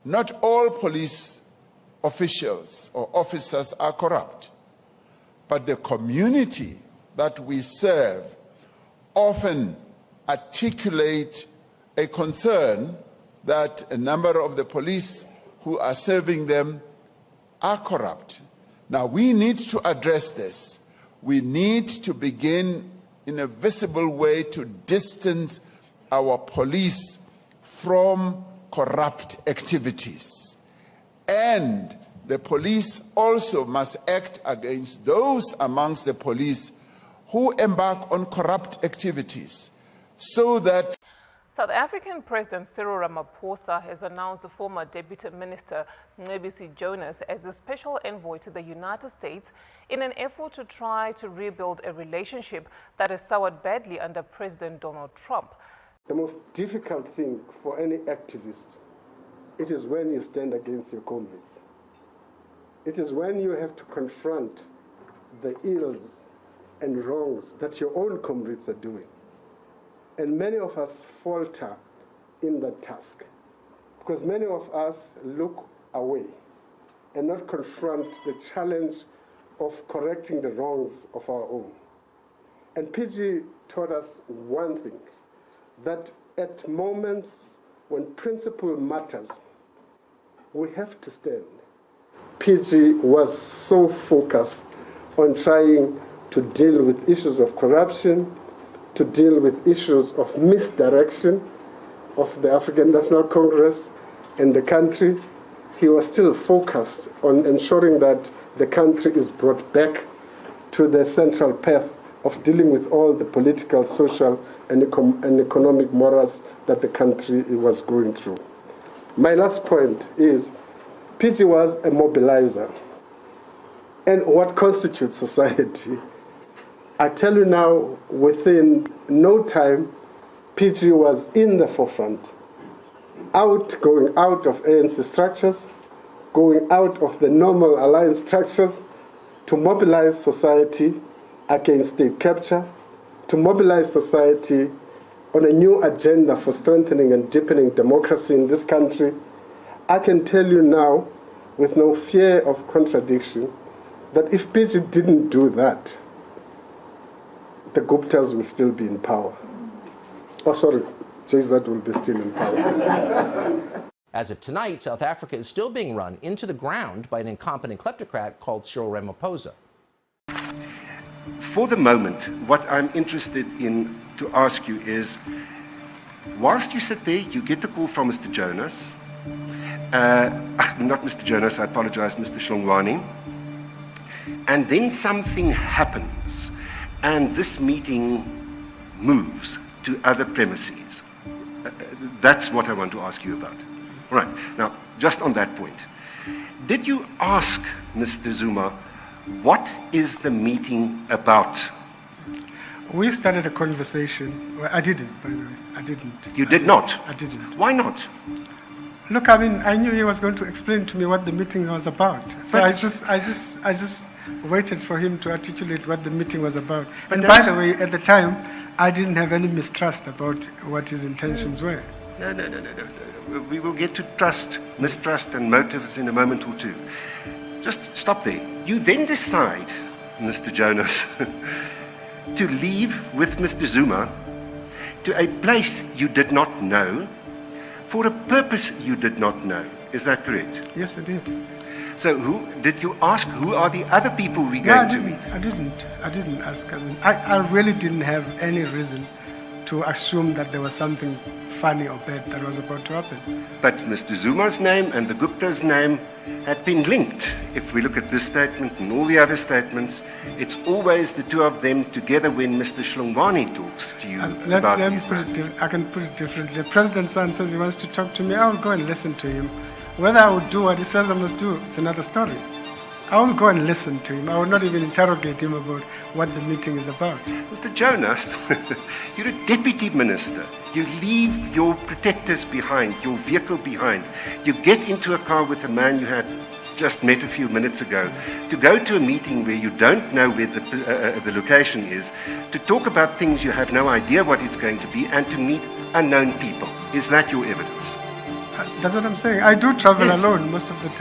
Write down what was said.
Not all police officials or officers are corrupt, but the community that we serve often articulate a concern that a number of the police who are serving them are corrupt. Now, we need to address this. We need to begin in a visible way to distance our police from corrupt activities. And the police also must act against those amongst the police who embark on corrupt activities, so that South African President Cyril Ramaphosa has announced the former Deputy Minister Mcebisi Jonas as a special envoy to the United States in an effort to try to rebuild a relationship that has soured badly under President Donald Trump. The most difficult thing for any activist, it is when you stand against your comrades. It is when you have to confront the ills and wrongs that your own comrades are doing. And many of us falter in that task because many of us look away and not confront the challenge of correcting the wrongs of our own. And PG taught us one thing, that at moments when principle matters, we have to stand. PG was so focused on trying to deal with issues of corruption, to deal with issues of misdirection of the African National Congress and the country. He was still focused on ensuring that the country is brought back to the central path of dealing with all the political, social, and economic morals that the country was going through. My last point is, PG was a mobilizer. And what constitutes society? I tell you now, within no time, PG was in the forefront, going out of ANC structures, going out of the normal alliance structures to mobilize society against state capture, to mobilize society on a new agenda for strengthening and deepening democracy in this country. I can tell you now, with no fear of contradiction, that if PG didn't do that, the Guptas will still be in power. Oh, sorry, JZ will be still in power. As of tonight, South Africa is still being run into the ground by an incompetent kleptocrat called Cyril Ramaphosa. For the moment, what I'm interested in to ask you is, whilst you sit there, you get the call from Mr. Jonas, not Mr. Jonas, I apologize, Mr. Shlongwane, and then something happens, and this meeting moves to other premises. That's what I want to ask you about. All right, now, just on that point, did you ask Mr. Zuma, what is the meeting about? We started a conversation. Well, I didn't, by the way. I didn't. You did not? I didn't. Why not? Look, I mean, I knew he was going to explain to me what the meeting was about. So I just waited for him to articulate what the meeting was about. And by the way, at the time, I didn't have any mistrust about what his intentions were. No. We will get to trust, mistrust, and motives in a moment or two. Just stop there. You then decide, Mr. Jonas, to leave with Mr. Zuma to a place you did not know for a purpose you did not know. Is that correct? Yes, I did. So did you ask who are the other people we're going to meet? I didn't ask. I really didn't have any reason to assume that there was something funny or bad that was about to happen. But Mr. Zuma's name and the Gupta's name had been linked. If we look at this statement and all the other statements, it's always the two of them together when Mr. Shlongwane talks to you about these matters. I can put it differently. The president's son says he wants to talk to me. I will go and listen to him. Whether I would do what he says I must do, it's another story. I will go and listen to him. I will not even interrogate him about what the meeting is about. Mr. Jonas, you're a deputy minister. You leave your protectors behind, your vehicle behind. You get into a car with a man you had just met a few minutes ago to go to a meeting where you don't know where the location is, to talk about things you have no idea what it's going to be, and to meet unknown people. Is that your evidence? That's what I'm saying. I do travel Yes. alone most of the time.